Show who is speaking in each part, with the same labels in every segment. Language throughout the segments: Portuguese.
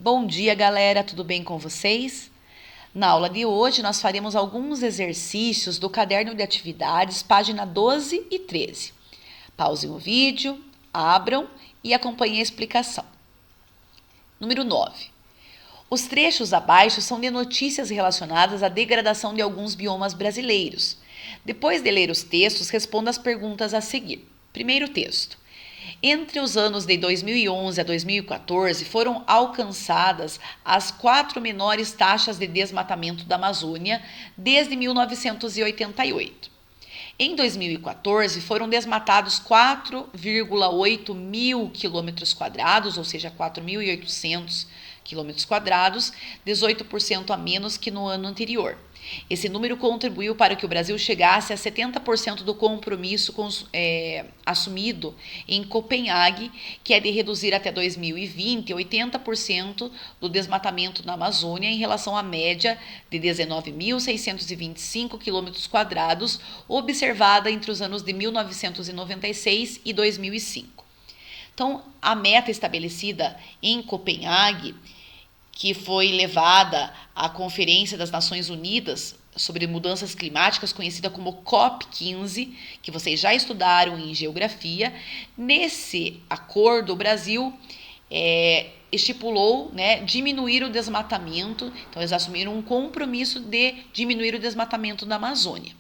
Speaker 1: Bom dia, galera, tudo bem com vocês? Na aula de hoje, nós faremos alguns exercícios do caderno de atividades, página 12 e 13. Pausem o vídeo, abram e acompanhem a explicação. Número 9. Os trechos abaixo são de notícias relacionadas à degradação de alguns biomas brasileiros. Depois de ler os textos, responda as perguntas a seguir. Primeiro texto. Entre os anos de 2011 a 2014, foram alcançadas as 4 menores taxas de desmatamento da Amazônia desde 1988. Em 2014, foram desmatados 4,8 mil quilômetros quadrados, ou seja, 4.800 quilômetros quadrados, 18% a menos que no ano anterior. Esse número contribuiu para que o Brasil chegasse a 70% do compromisso assumido em Copenhague, que é de reduzir até 2020 80% do desmatamento na Amazônia em relação à média de 19.625 km² observada entre os anos de 1996 e 2005. Então, a meta estabelecida em Copenhague, que foi levada à Conferência das Nações Unidas sobre Mudanças Climáticas, conhecida como COP15, que vocês já estudaram em geografia. Nesse acordo, o Brasil estipulou, diminuir o desmatamento. Então, eles assumiram um compromisso de diminuir o desmatamento da Amazônia.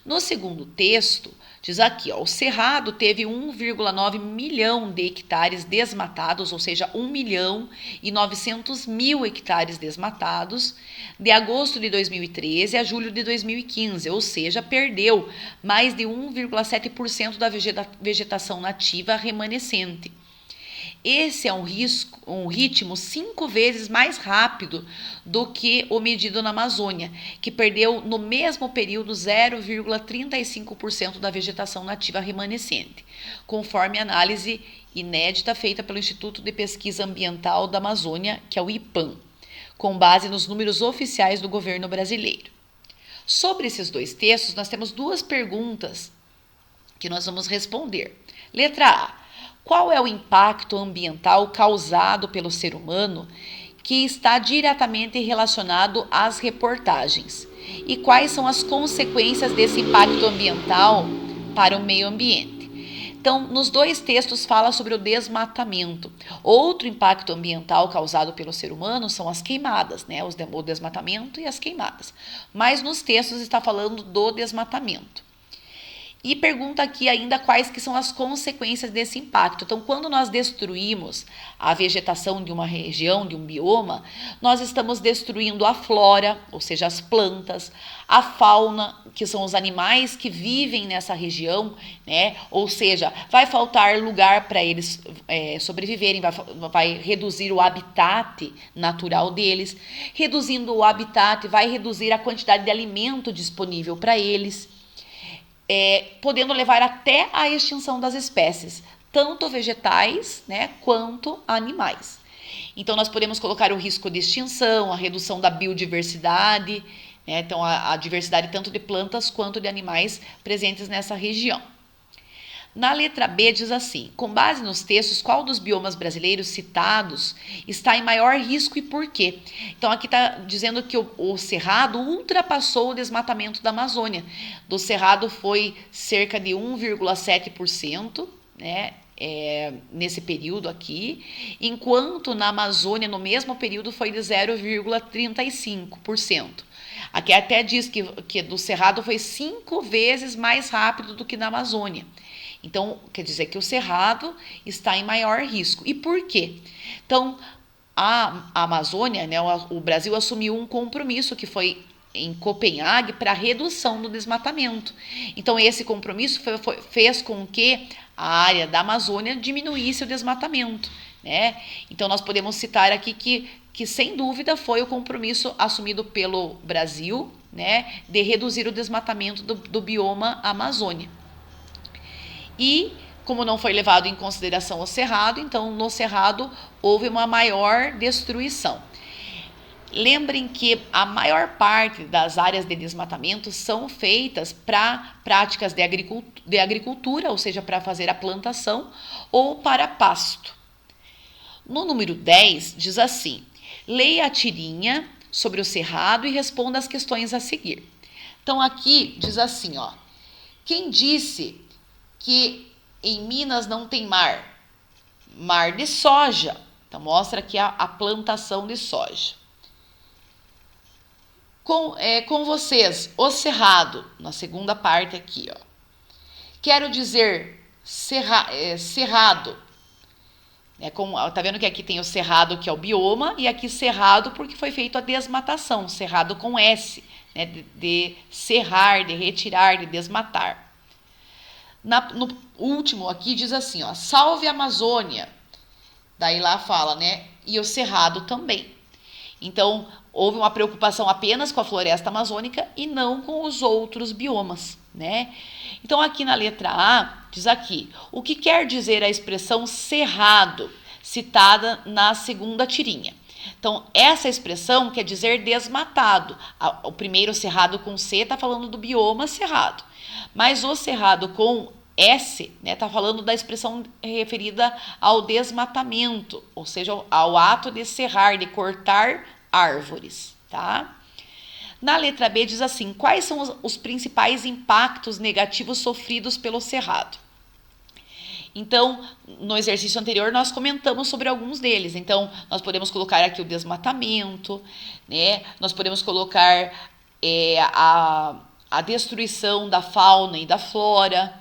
Speaker 1: No segundo texto, diz aqui, o Cerrado teve 1,9 milhão de hectares desmatados, ou seja, 1.900.000 hectares desmatados, de agosto de 2013 a julho de 2015, ou seja, perdeu mais de 1,7% da vegetação nativa remanescente. Esse é um ritmo 5 vezes mais rápido do que o medido na Amazônia, que perdeu no mesmo período 0,35% da vegetação nativa remanescente, conforme análise inédita feita pelo Instituto de Pesquisa Ambiental da Amazônia, que é o IPAM, com base nos números oficiais do governo brasileiro. Sobre esses dois textos, nós temos 2 perguntas que nós vamos responder. Letra A. Qual é o impacto ambiental causado pelo ser humano que está diretamente relacionado às reportagens? E quais são as consequências desse impacto ambiental para o meio ambiente? Então, nos 2 textos fala sobre o desmatamento. Outro impacto ambiental causado pelo ser humano são as queimadas, o desmatamento e as queimadas. Mas nos textos está falando do desmatamento. E pergunta aqui ainda quais que são as consequências desse impacto. Então, quando nós destruímos a vegetação de uma região, de um bioma, nós estamos destruindo a flora, ou seja, as plantas, a fauna, que são os animais que vivem nessa região, Ou seja, vai faltar lugar para eles sobreviverem, vai reduzir o habitat natural deles. Reduzindo o habitat, vai reduzir a quantidade de alimento disponível para eles. Podendo levar até a extinção das espécies, tanto vegetais, quanto animais. Então, nós podemos colocar o risco de extinção, a redução da biodiversidade, então a diversidade tanto de plantas quanto de animais presentes nessa região. Na letra B diz assim, com base nos textos, qual dos biomas brasileiros citados está em maior risco e por quê? Então aqui está dizendo que o Cerrado ultrapassou o desmatamento da Amazônia. Do Cerrado foi cerca de 1,7%, nesse período aqui, enquanto na Amazônia, no mesmo período, foi de 0,35%. Aqui até diz que do Cerrado foi 5 vezes mais rápido do que na Amazônia. Então, quer dizer que o Cerrado está em maior risco. E por quê? Então, a Amazônia, o Brasil assumiu um compromisso que foi em Copenhague para a redução do desmatamento. Então, esse compromisso fez com que a área da Amazônia diminuísse o desmatamento, Então, nós podemos citar aqui que sem dúvida foi o compromisso assumido pelo Brasil, de reduzir o desmatamento do bioma Amazônia. E, como não foi levado em consideração o Cerrado, então no Cerrado houve uma maior destruição. Lembrem que a maior parte das áreas de desmatamento são feitas para práticas de agricultura, ou seja, para fazer a plantação, ou para pasto. No número 10, diz assim: leia a tirinha sobre o cerrado e responda as questões a seguir. Então, aqui diz assim, ó: quem disse que em Minas não tem mar? Mar de soja. Então, mostra aqui a plantação de soja. Com vocês, o cerrado, na segunda parte aqui, ó. Quero dizer cerrado. Tá vendo que aqui tem o cerrado, que é o bioma, e aqui cerrado porque foi feito a desmatação, cerrado com S, né, de serrar, de retirar, de desmatar. No último aqui diz assim, ó: salve a Amazônia. Daí lá fala, né, e o cerrado também. Então, houve uma preocupação apenas com a floresta amazônica e não com os outros biomas, né? Então, aqui na letra A, diz aqui: o que quer dizer a expressão cerrado, citada na segunda tirinha? Então, essa expressão quer dizer desmatado. O primeiro cerrado com C está falando do bioma cerrado. Mas o cerrado com S, né, está falando da expressão referida ao desmatamento, ou seja, ao ato de serrar, de cortar árvores, tá? Na letra B diz assim: quais são os principais impactos negativos sofridos pelo cerrado? Então, no exercício anterior, nós comentamos sobre alguns deles. Então, nós podemos colocar aqui o desmatamento, né? Nós podemos colocar a destruição da fauna e da flora,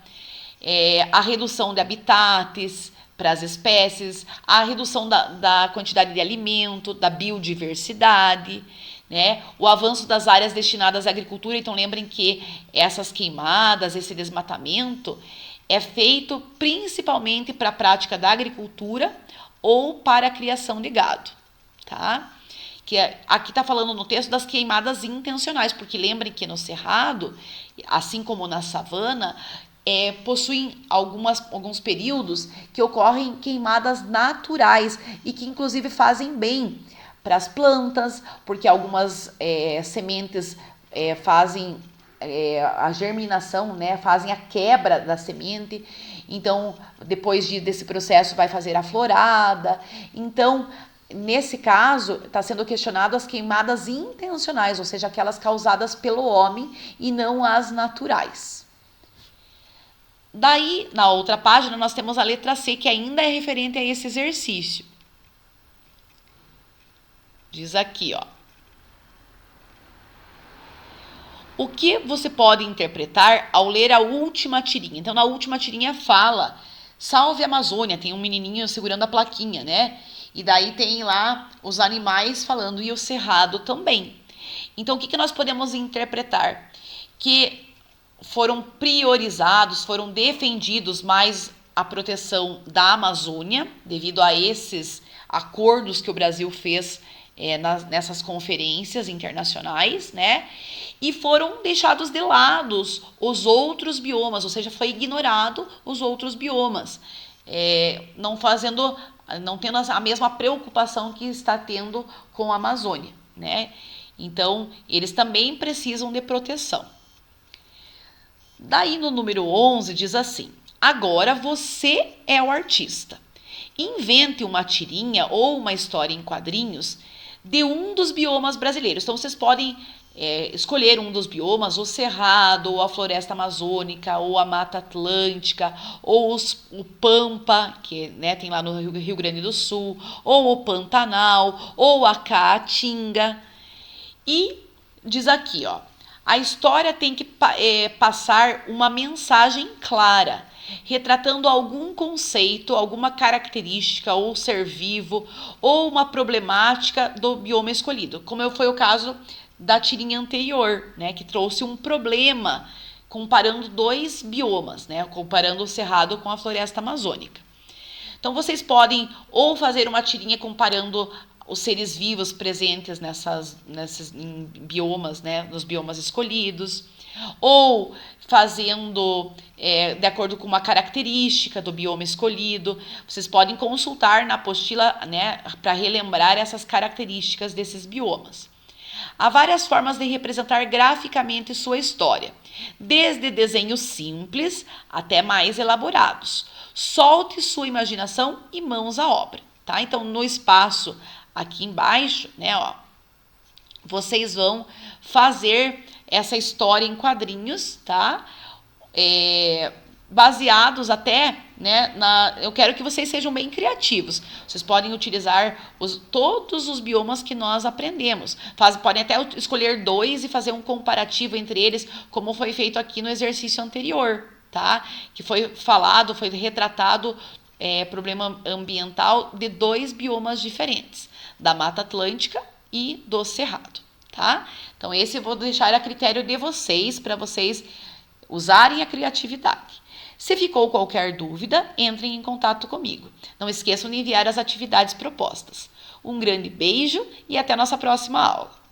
Speaker 1: a redução de habitats para as espécies, a redução da quantidade de alimento, da biodiversidade, né? O avanço das áreas destinadas à agricultura. Então, lembrem que essas queimadas, esse desmatamento, é feito principalmente para a prática da agricultura ou para a criação de gado, tá? Aqui está falando no texto das queimadas intencionais, porque lembrem que no cerrado, assim como na savana, possuem alguns períodos que ocorrem queimadas naturais e que inclusive fazem bem para as plantas, porque algumas sementes fazem a germinação, né, fazem a quebra da semente. Então, depois desse processo vai fazer a florada. Então, nesse caso, está sendo questionado as queimadas intencionais, ou seja, aquelas causadas pelo homem e não as naturais. Daí, na outra página, nós temos a letra C, que ainda é referente a esse exercício. Diz aqui, ó: o que você pode interpretar ao ler a última tirinha? Então, na última tirinha fala: salve a Amazônia, tem um menininho segurando a plaquinha, né? E daí tem lá os animais falando, e o cerrado também. Então, o que nós podemos interpretar? Que foram priorizados, foram defendidos mais a proteção da Amazônia, devido a esses acordos que o Brasil fez nessas conferências internacionais, né? E foram deixados de lado os outros biomas, ou seja, foi ignorado os outros biomas, não tendo a mesma preocupação que está tendo com a Amazônia, né? Então, eles também precisam de proteção. Daí no número 11 diz assim: agora você é o artista. Invente uma tirinha ou uma história em quadrinhos de um dos biomas brasileiros. Então, vocês podem escolher um dos biomas: o Cerrado, ou a Floresta Amazônica, ou a Mata Atlântica, ou o Pampa, que, né, tem lá no Rio Grande do Sul, ou o Pantanal, ou a Caatinga. E diz aqui, ó: a história tem que passar uma mensagem clara, retratando algum conceito, alguma característica ou ser vivo, ou uma problemática do bioma escolhido, como foi o caso da tirinha anterior, né, que trouxe um problema comparando dois biomas, né, comparando o Cerrado com a Floresta Amazônica. Então, vocês podem ou fazer uma tirinha comparando os seres vivos presentes nesses biomas, né, nos biomas escolhidos, ou fazendo de acordo com uma característica do bioma escolhido. Vocês podem consultar na apostila, né, para relembrar essas características desses biomas. Há várias formas de representar graficamente sua história, desde desenhos simples até mais elaborados. Solte sua imaginação e mãos à obra. tá? Então, no espaço aqui embaixo, né, ó, vocês vão fazer essa história em quadrinhos, tá? Baseados até, né, eu quero que vocês sejam bem criativos. Vocês podem utilizar todos os biomas que nós aprendemos. Podem até escolher 2 e fazer um comparativo entre eles, como foi feito aqui no exercício anterior, tá? Que foi retratado problema ambiental de 2 biomas diferentes, da Mata Atlântica e do Cerrado, tá? Então, esse eu vou deixar a critério de vocês, para vocês usarem a criatividade. Se ficou qualquer dúvida, entrem em contato comigo. Não esqueçam de enviar as atividades propostas. Um grande beijo e até a nossa próxima aula.